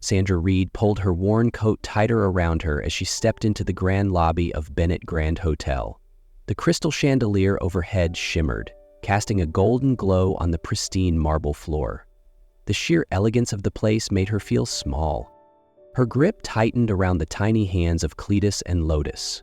Sandra Reed pulled her worn coat tighter around her as she stepped into the grand lobby of Bennett Grand Hotel. The crystal chandelier overhead shimmered, casting a golden glow on the pristine marble floor. The sheer elegance of the place made her feel small. Her grip tightened around the tiny hands of Clitus and Lotus.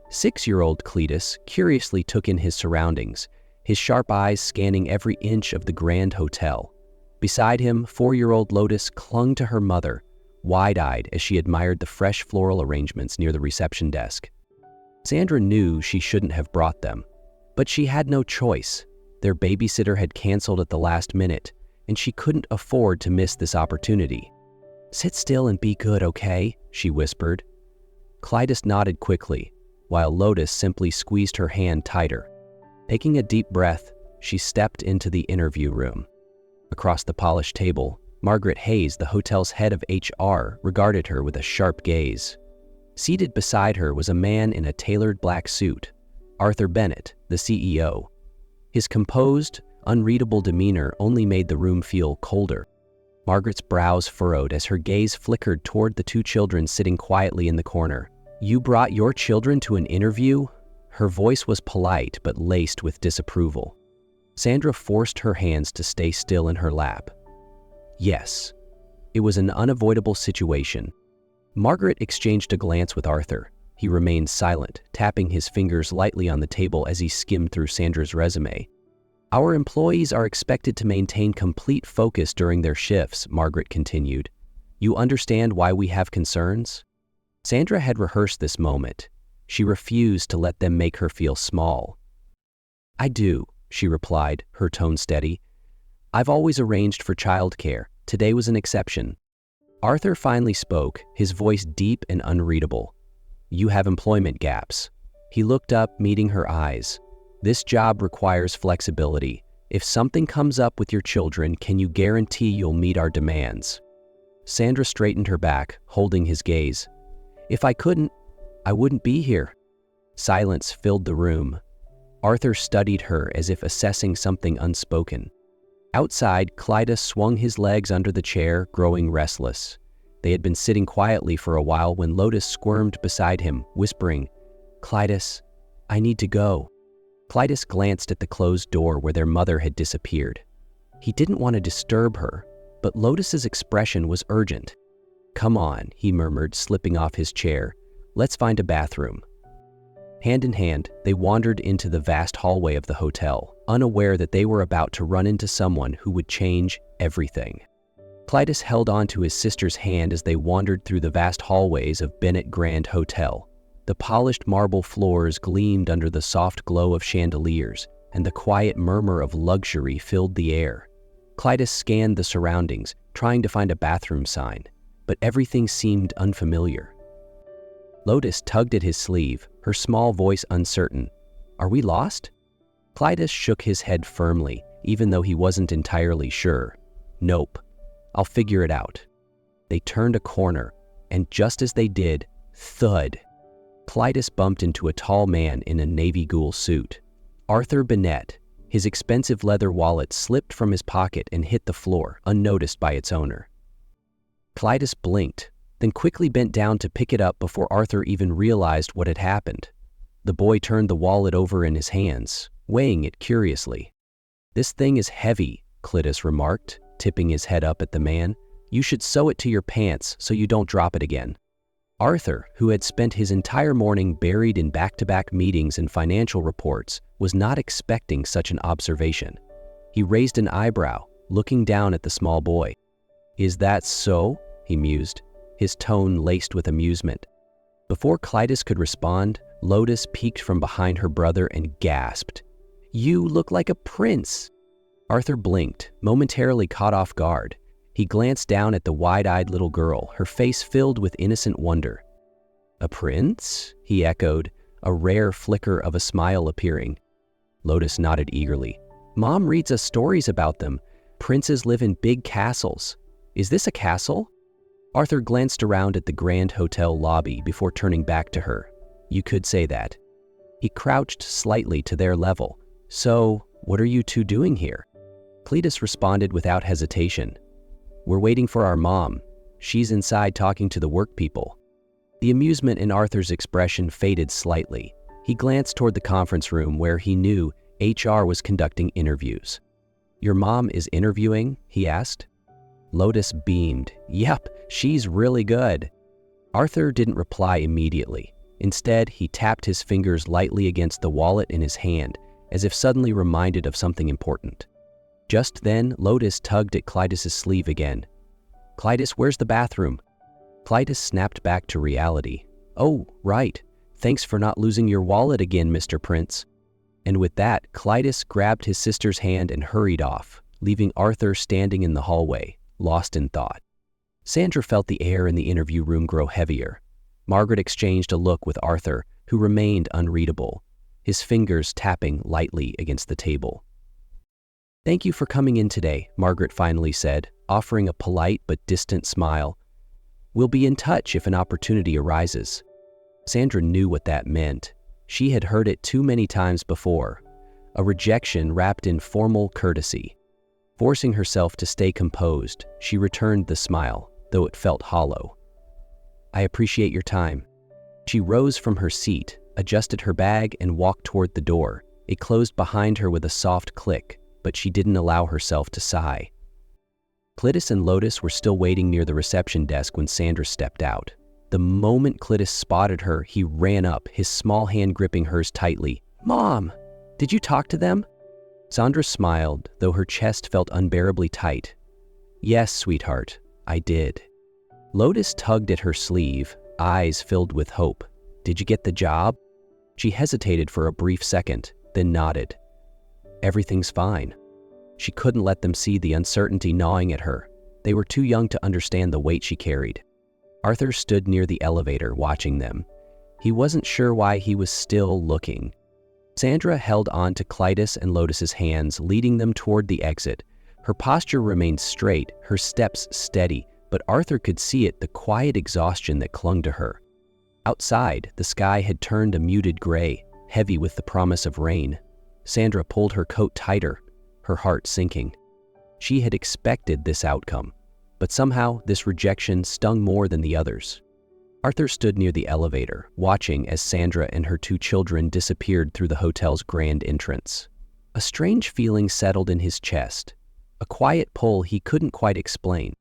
6-year-old Clitus curiously took in his surroundings, his sharp eyes scanning every inch of the grand hotel. Beside him, 4-year-old Lotus clung to her mother, wide-eyed as she admired the fresh floral arrangements near the reception desk. Sandra knew she shouldn't have brought them, but she had no choice. Their babysitter had canceled at the last minute, and she couldn't afford to miss this opportunity. "Sit still and be good, okay?" she whispered. Clitus nodded quickly, while Lotus simply squeezed her hand tighter. Taking a deep breath, she stepped into the interview room. Across the polished table, Margaret Hayes, the hotel's head of HR, regarded her with a sharp gaze. Seated beside her was a man in a tailored black suit, Arthur Bennett, the CEO. His composed, unreadable demeanor only made the room feel colder. Margaret's brows furrowed as her gaze flickered toward the 2 children sitting quietly in the corner. "You brought your children to an interview?" Her voice was polite but laced with disapproval. Sandra forced her hands to stay still in her lap. Yes, it was an unavoidable situation. Margaret exchanged a glance with Arthur. He remained silent, tapping his fingers lightly on the table as he skimmed through Sandra's resume. "Our employees are expected to maintain complete focus during their shifts," Margaret continued. "You understand why we have concerns?" Sandra had rehearsed this moment. She refused to let them make her feel small. "I do," she replied, her tone steady. "I've always arranged for childcare. Today was an exception." Arthur finally spoke, his voice deep and unreadable. "You have employment gaps." He looked up, meeting her eyes. "This job requires flexibility. If something comes up with your children, can you guarantee you'll meet our demands?" Sandra straightened her back, holding his gaze. "If I couldn't, I wouldn't be here." Silence filled the room. Arthur studied her as if assessing something unspoken. Outside, Clitus swung his legs under the chair, growing restless. They had been sitting quietly for a while when Lotus squirmed beside him, whispering, "Clitus, I need to go." Clitus glanced at the closed door where their mother had disappeared. He didn't want to disturb her, but Lotus's expression was urgent. "Come on," he murmured, slipping off his chair. "Let's find a bathroom." Hand in hand, they wandered into the vast hallway of the hotel, unaware that they were about to run into someone who would change everything. Clitus held on to his sister's hand as they wandered through the vast hallways of Bennett Grand Hotel. The polished marble floors gleamed under the soft glow of chandeliers, and the quiet murmur of luxury filled the air. Clitus scanned the surroundings, trying to find a bathroom sign, but everything seemed unfamiliar. Lotus tugged at his sleeve, her small voice uncertain. "Are we lost?" Clitus shook his head firmly, even though he wasn't entirely sure. "Nope. I'll figure it out." They turned a corner, and just as they did, thud! Clitus bumped into a tall man in a navy ghoul suit. Arthur Bennett. His expensive leather wallet slipped from his pocket and hit the floor, unnoticed by its owner. Clitus blinked, then quickly bent down to pick it up before Arthur even realized what had happened. The boy turned the wallet over in his hands, weighing it curiously. "This thing is heavy," Clitus remarked, tipping his head up at the man. "You should sew it to your pants so you don't drop it again." Arthur, who had spent his entire morning buried in back-to-back meetings and financial reports, was not expecting such an observation. He raised an eyebrow, looking down at the small boy. "Is that so?" he mused, his tone laced with amusement. Before Clitus could respond, Lotus peeked from behind her brother and gasped. "You look like a prince!" Arthur blinked, momentarily caught off guard. He glanced down at the wide-eyed little girl, her face filled with innocent wonder. "A prince?" he echoed, a rare flicker of a smile appearing. Lotus nodded eagerly. "Mom reads us stories about them. Princes live in big castles. Is this a castle?" Arthur glanced around at the grand hotel lobby before turning back to her. "You could say that." He crouched slightly to their level. "So, what are you two doing here?" Clitus responded without hesitation. "We're waiting for our mom. She's inside talking to the work people." The amusement in Arthur's expression faded slightly. He glanced toward the conference room where he knew HR was conducting interviews. "Your mom is interviewing?" he asked. Lotus beamed. "Yep, she's really good." Arthur didn't reply immediately. Instead, he tapped his fingers lightly against the wallet in his hand, as if suddenly reminded of something important. Just then, Lotus tugged at Clitus's sleeve again. "Clitus, where's the bathroom?" Clitus snapped back to reality. "Oh, right. Thanks for not losing your wallet again, Mr. Prince." And with that, Clitus grabbed his sister's hand and hurried off, leaving Arthur standing in the hallway, lost in thought. Sandra felt the air in the interview room grow heavier. Margaret exchanged a look with Arthur, who remained unreadable, his fingers tapping lightly against the table. "Thank you for coming in today," Margaret finally said, offering a polite but distant smile. "We'll be in touch if an opportunity arises." Sandra knew what that meant. She had heard it too many times before, a rejection wrapped in formal courtesy. Forcing herself to stay composed, she returned the smile, though it felt hollow. "I appreciate your time." She rose from her seat, adjusted her bag, and walked toward the door. It closed behind her with a soft click, but she didn't allow herself to sigh. Clitus and Lotus were still waiting near the reception desk when Sandra stepped out. The moment Clitus spotted her, he ran up, his small hand gripping hers tightly. "Mom, did you talk to them?" Sandra smiled, though her chest felt unbearably tight. "Yes, sweetheart, I did." Lotus tugged at her sleeve, eyes filled with hope. "Did you get the job?" She hesitated for a brief second, then nodded. "Everything's fine." She couldn't let them see the uncertainty gnawing at her. They were too young to understand the weight she carried. Arthur stood near the elevator, watching them. He wasn't sure why he was still looking. Sandra held on to Clitus and Lotus's hands, leading them toward the exit. Her posture remained straight, her steps steady, but Arthur could see the quiet exhaustion that clung to her. Outside, the sky had turned a muted gray, heavy with the promise of rain. Sandra pulled her coat tighter, her heart sinking. She had expected this outcome, but somehow this rejection stung more than the others. Arthur stood near the elevator, watching as Sandra and her two children disappeared through the hotel's grand entrance. A strange feeling settled in his chest, a quiet pull he couldn't quite explain.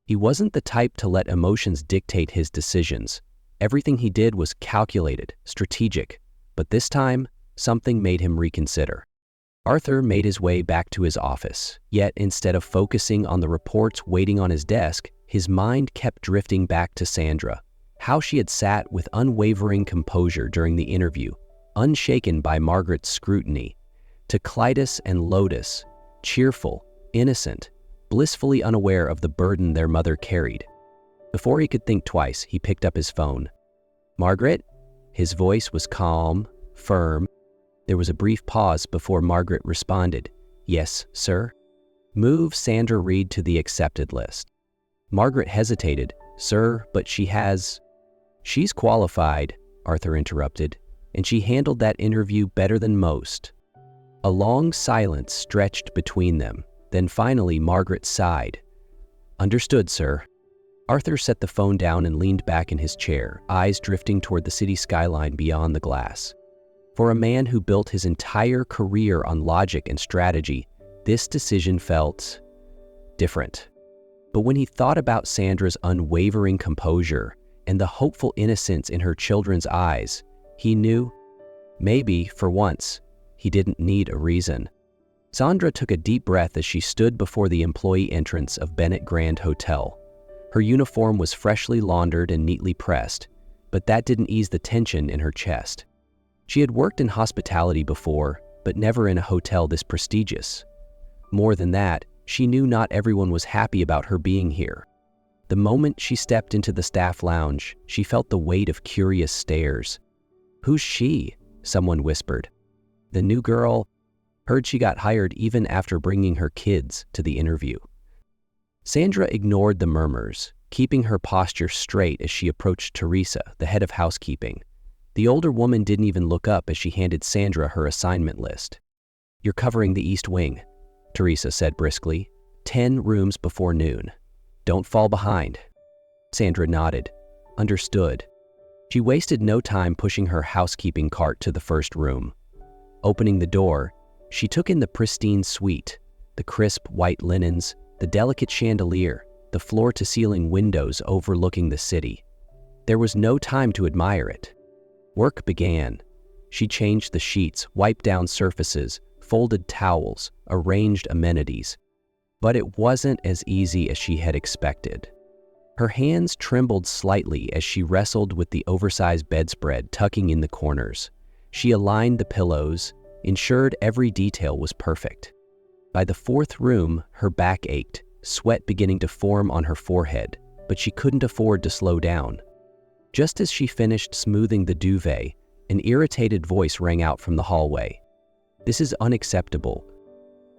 He wasn't the type to let emotions dictate his decisions. Everything he did was calculated, strategic, but this time, something made him reconsider. Arthur made his way back to his office, yet instead of focusing on the reports waiting on his desk, his mind kept drifting back to Sandra, how she had sat with unwavering composure during the interview, unshaken by Margaret's scrutiny, to Clitus and Lotus, cheerful, innocent, blissfully unaware of the burden their mother carried. Before he could think twice, he picked up his phone. "Margaret?" His voice was calm, firm. There was a brief pause before Margaret responded. "Yes, sir." "Move Sandra Reed to the accepted list." Margaret hesitated. "Sir, but She's qualified," Arthur interrupted, "and she handled that interview better than most." A long silence stretched between them. Then finally Margaret sighed. "Understood, sir." Arthur set the phone down and leaned back in his chair, eyes drifting toward the city skyline beyond the glass. For a man who built his entire career on logic and strategy, this decision felt different. But when he thought about Sandra's unwavering composure and the hopeful innocence in her children's eyes, he knew, maybe, for once, he didn't need a reason. Sandra took a deep breath as she stood before the employee entrance of Bennett Grand Hotel. Her uniform was freshly laundered and neatly pressed, but that didn't ease the tension in her chest. She had worked in hospitality before, but never in a hotel this prestigious. More than that, she knew not everyone was happy about her being here. The moment she stepped into the staff lounge, she felt the weight of curious stares. "Who's she?" someone whispered. "The new girl. Heard she got hired even after bringing her kids to the interview." Sandra ignored the murmurs, keeping her posture straight as she approached Teresa, the head of housekeeping. The older woman didn't even look up as she handed Sandra her assignment list. "You're covering the East Wing," Teresa said briskly. 10 rooms before noon. Don't fall behind." Sandra nodded. Understood. She wasted no time pushing her housekeeping cart to the first room. Opening the door, she took in the pristine suite, the crisp white linens, the delicate chandelier, the floor-to-ceiling windows overlooking the city. There was no time to admire it. Work began. She changed the sheets, wiped down surfaces, folded towels, arranged amenities. But it wasn't as easy as she had expected. Her hands trembled slightly as she wrestled with the oversized bedspread tucking in the corners. She aligned the pillows, ensured every detail was perfect. By the fourth room, her back ached, sweat beginning to form on her forehead, but she couldn't afford to slow down. Just as she finished smoothing the duvet, an irritated voice rang out from the hallway. "This is unacceptable."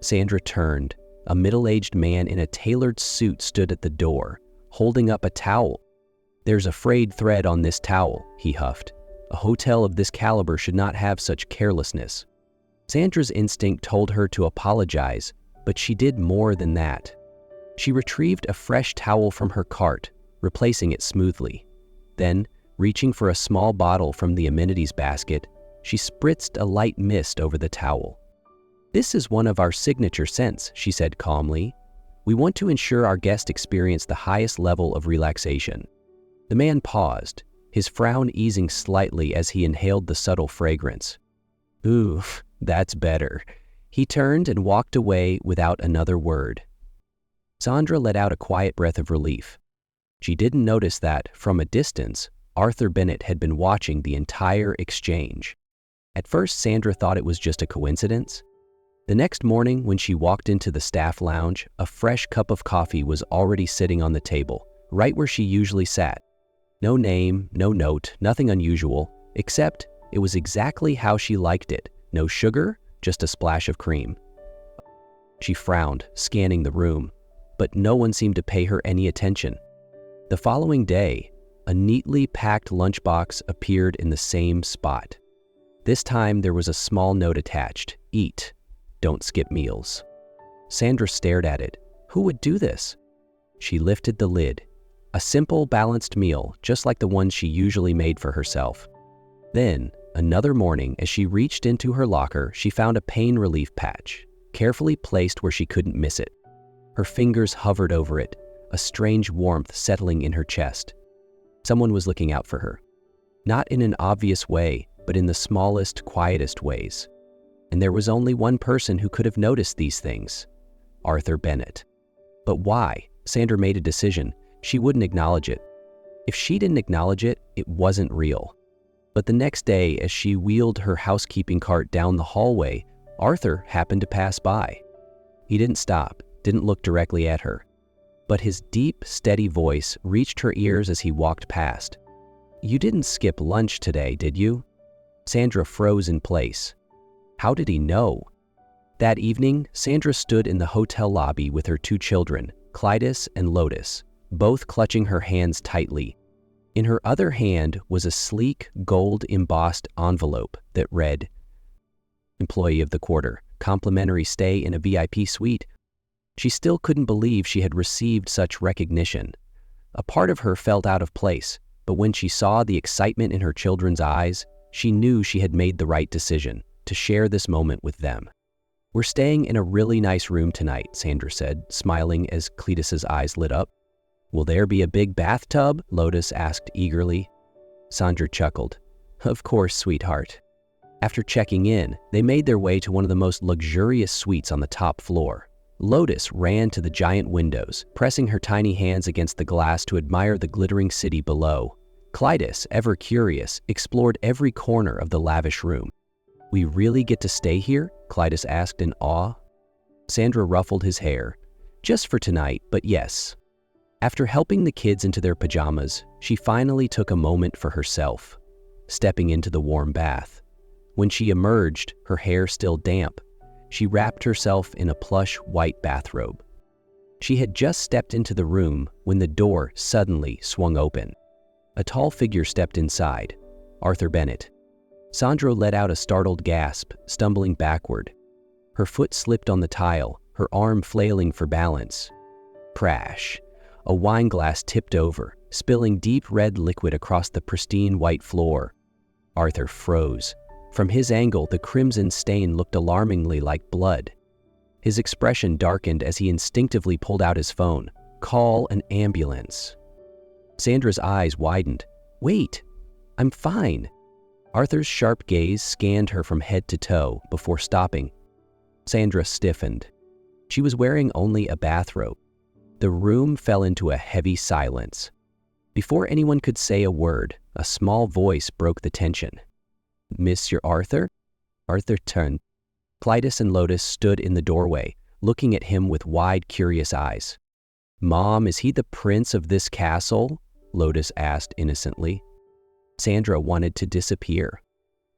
Sandra turned. A middle-aged man in a tailored suit stood at the door, holding up a towel. "There's a frayed thread on this towel," he huffed. "A hotel of this caliber should not have such carelessness." Sandra's instinct told her to apologize, but she did more than that. She retrieved a fresh towel from her cart, replacing it smoothly. Then, reaching for a small bottle from the amenities basket, she spritzed a light mist over the towel. "This is one of our signature scents," she said calmly. "We want to ensure our guests experience the highest level of relaxation." The man paused, his frown easing slightly as he inhaled the subtle fragrance. "Ooh, that's better." He turned and walked away without another word. Sandra let out a quiet breath of relief. She didn't notice that, from a distance, Arthur Bennett had been watching the entire exchange. At first, Sandra thought it was just a coincidence. The next morning, when she walked into the staff lounge, a fresh cup of coffee was already sitting on the table, right where she usually sat. No name, no note, nothing unusual, except it was exactly how she liked it. No sugar, just a splash of cream. She frowned, scanning the room, but no one seemed to pay her any attention. The following day, a neatly packed lunchbox appeared in the same spot. This time there was a small note attached: "Eat. Don't skip meals." Sandra stared at it. Who would do this? She lifted the lid. A simple, balanced meal, just like the ones she usually made for herself. Then, another morning, as she reached into her locker, she found a pain relief patch, carefully placed where she couldn't miss it. Her fingers hovered over it, a strange warmth settling in her chest. Someone was looking out for her. Not in an obvious way, but in the smallest, quietest ways. And there was only one person who could have noticed these things: Arthur Bennett. But why? Sandra made a decision. She wouldn't acknowledge it. If she didn't acknowledge it, it wasn't real. But the next day, as she wheeled her housekeeping cart down the hallway, Arthur happened to pass by. He didn't stop, didn't look directly at her. But his deep, steady voice reached her ears as he walked past. "You didn't skip lunch today, did you?" Sandra froze in place. How did he know? That evening, Sandra stood in the hotel lobby with her two children, Clitus and Lotus, both clutching her hands tightly. In her other hand was a sleek, gold-embossed envelope that read, "Employee of the Quarter, complimentary stay in a VIP suite." She still couldn't believe she had received such recognition. A part of her felt out of place, but when she saw the excitement in her children's eyes, she knew she had made the right decision to share this moment with them. "We're staying in a really nice room tonight," Sandra said, smiling as Clitus's eyes lit up. "Will there be a big bathtub?" Lotus asked eagerly. Sandra chuckled. "Of course, sweetheart." After checking in, they made their way to one of the most luxurious suites on the top floor. Lotus ran to the giant windows, pressing her tiny hands against the glass to admire the glittering city below. Clitus, ever curious, explored every corner of the lavish room. "We really get to stay here?" Clitus asked in awe. Sandra ruffled his hair. "Just for tonight, but yes." After helping the kids into their pajamas, she finally took a moment for herself, stepping into the warm bath. When she emerged, her hair still damp, she wrapped herself in a plush white bathrobe. She had just stepped into the room when the door suddenly swung open. A tall figure stepped inside, Arthur Bennett. Sandra let out a startled gasp, stumbling backward. Her foot slipped on the tile, her arm flailing for balance. Crash! A wine glass tipped over, spilling deep red liquid across the pristine white floor. Arthur froze. From his angle, the crimson stain looked alarmingly like blood. His expression darkened as he instinctively pulled out his phone. "Call an ambulance." Sandra's eyes widened. "Wait, I'm fine." Arthur's sharp gaze scanned her from head to toe before stopping. Sandra stiffened. She was wearing only a bathrobe. The room fell into a heavy silence. Before anyone could say a word, a small voice broke the tension. "Monsieur Arthur?" Arthur turned. Clitus and Lotus stood in the doorway, looking at him with wide, curious eyes. "Mom, is he the prince of this castle?" Lotus asked innocently. Sandra wanted to disappear.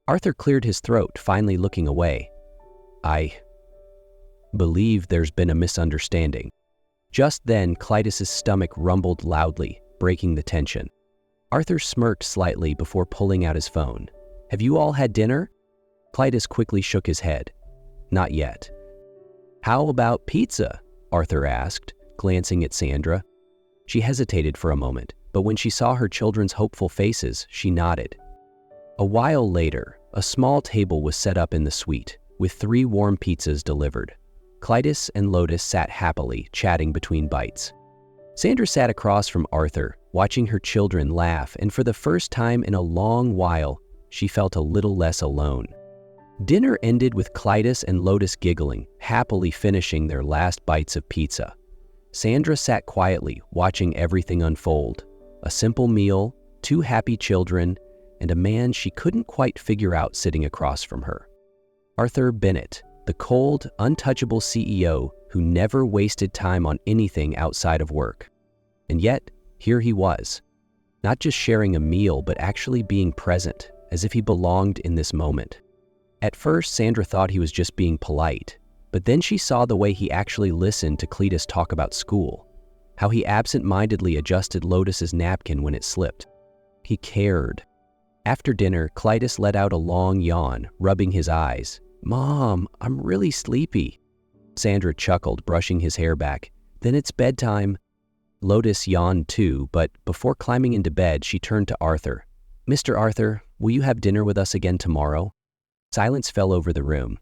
Arthur cleared his throat, finally looking away. "I believe there's been a misunderstanding." Just then, Clitus's stomach rumbled loudly, breaking the tension. Arthur smirked slightly before pulling out his phone. "Have you all had dinner?" Clitus quickly shook his head. "Not yet." "How about pizza?" Arthur asked, glancing at Sandra. She hesitated for a moment, but when she saw her children's hopeful faces, she nodded. A while later, a small table was set up in the suite, with 3 warm pizzas delivered. Clitus and Lotus sat happily, chatting between bites. Sandra sat across from Arthur, watching her children laugh, and for the first time in a long while, she felt a little less alone. Dinner ended with Clitus and Lotus giggling, happily finishing their last bites of pizza. Sandra sat quietly, watching everything unfold. A simple meal, 2 happy children, and a man she couldn't quite figure out sitting across from her. Arthur Bennett, the cold, untouchable CEO who never wasted time on anything outside of work. And yet, here he was, not just sharing a meal, but actually being present, as if he belonged in this moment. At first, Sandra thought he was just being polite, but then she saw the way he actually listened to Clitus talk about school, how he absent-mindedly adjusted Lotus's napkin when it slipped. He cared. After dinner, Clitus let out a long yawn, rubbing his eyes. "Mom, I'm really sleepy." Sandra chuckled, brushing his hair back. "Then it's bedtime." Lotus yawned too, but before climbing into bed, she turned to Arthur. "Mr. Arthur, will you have dinner with us again tomorrow?" Silence fell over the room.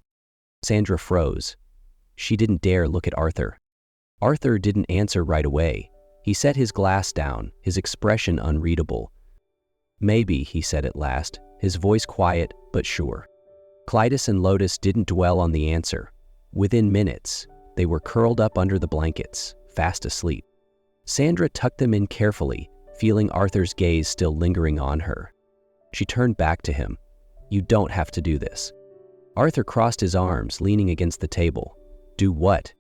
Sandra froze. She didn't dare look at Arthur. Arthur didn't answer right away. He set his glass down, his expression unreadable. "Maybe," he said at last, his voice quiet but sure. Clitus and Lotus didn't dwell on the answer. Within minutes, they were curled up under the blankets, fast asleep. Sandra tucked them in carefully, feeling Arthur's gaze still lingering on her. She turned back to him. "You don't have to do this." Arthur crossed his arms, leaning against the table. "Do what?"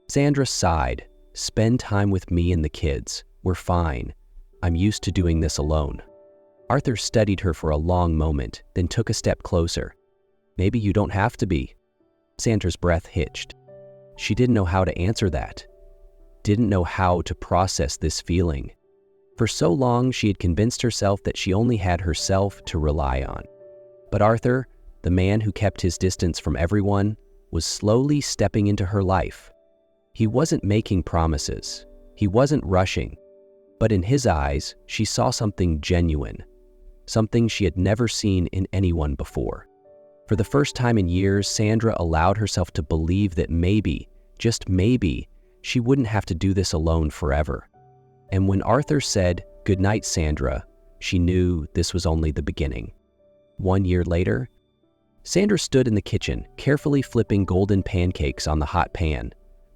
Sandra sighed. "Spend time with me and the kids. We're fine. I'm used to doing this alone." Arthur studied her for a long moment, then took a step closer. "Maybe you don't have to be." Sandra's breath hitched. She didn't know how to answer that. Didn't know how to process this feeling. For so long, she had convinced herself that she only had herself to rely on. But Arthur, the man who kept his distance from everyone, was slowly stepping into her life. He wasn't making promises. He wasn't rushing. But in his eyes, she saw something genuine, something she had never seen in anyone before. For the first time in years, Sandra allowed herself to believe that maybe, just maybe, she wouldn't have to do this alone forever. And when Arthur said, "Good night, Sandra," she knew this was only the beginning. 1 year later, Sandra stood in the kitchen, carefully flipping golden pancakes on the hot pan.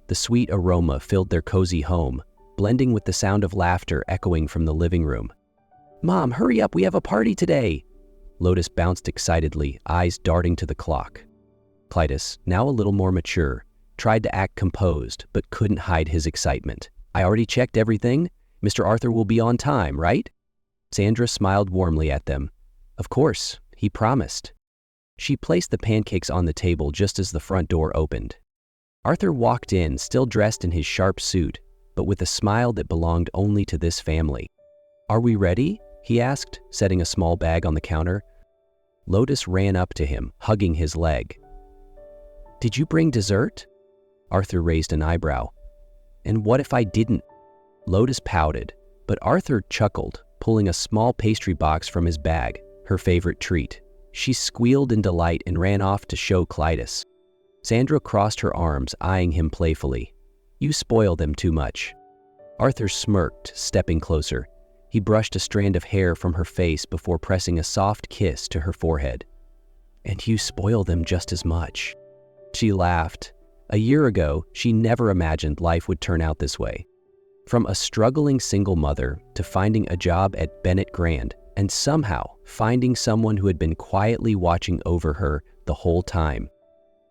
The sweet aroma filled their cozy home, blending with the sound of laughter echoing from the living room. "Mom, hurry up, we have a party today!" Lotus bounced excitedly, eyes darting to the clock. Clitus, now a little more mature, tried to act composed, but couldn't hide his excitement. "I already checked everything. Mr. Arthur will be on time, right?" Sandra smiled warmly at them. "Of course, he promised." She placed the pancakes on the table just as the front door opened. Arthur walked in, still dressed in his sharp suit, but with a smile that belonged only to this family. "Are we ready?" he asked, setting a small bag on the counter. Lotus ran up to him, hugging his leg. "Did you bring dessert?" Arthur raised an eyebrow. "And what if I didn't?" Lotus pouted, But Arthur chuckled, pulling a small pastry box from his bag, her favorite treat. She squealed in delight and ran off to show Clitus. Sandra crossed her arms, eyeing him playfully. "You spoil them too much." Arthur smirked, stepping closer. He brushed a strand of hair from her face before pressing a soft kiss to her forehead. "And you spoil them just as much." She laughed. A year ago, she never imagined life would turn out this way. From a struggling single mother to finding a job at Bennett Grand, and somehow finding someone who had been quietly watching over her the whole time.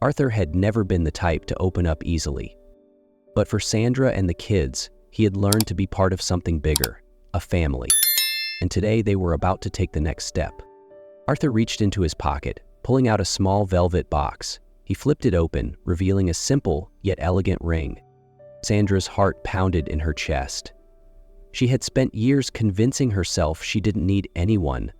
Arthur had never been the type to open up easily. But for Sandra and the kids, he had learned to be part of something bigger, a family. And today they were about to take the next step. Arthur reached into his pocket, pulling out a small velvet box. He flipped it open, revealing a simple yet elegant ring. Sandra's heart pounded in her chest. She had spent years convincing herself she didn't need anyone,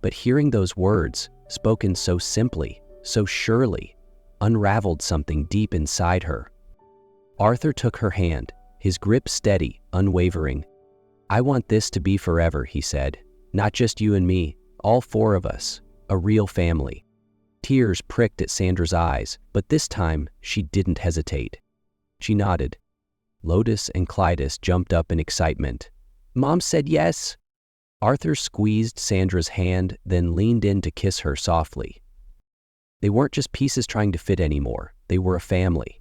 but hearing those words, spoken so simply, so surely, unraveled something deep inside her. Arthur took her hand, his grip steady, unwavering. "I want this to be forever," he said. "Not just you and me, all four of us, a real family." Tears pricked at Sandra's eyes, but this time she didn't hesitate. She nodded. Lotus and Clitus jumped up in excitement. "Mom said yes." Arthur squeezed Sandra's hand, then leaned in to kiss her softly. They weren't just pieces trying to fit anymore. They were a family.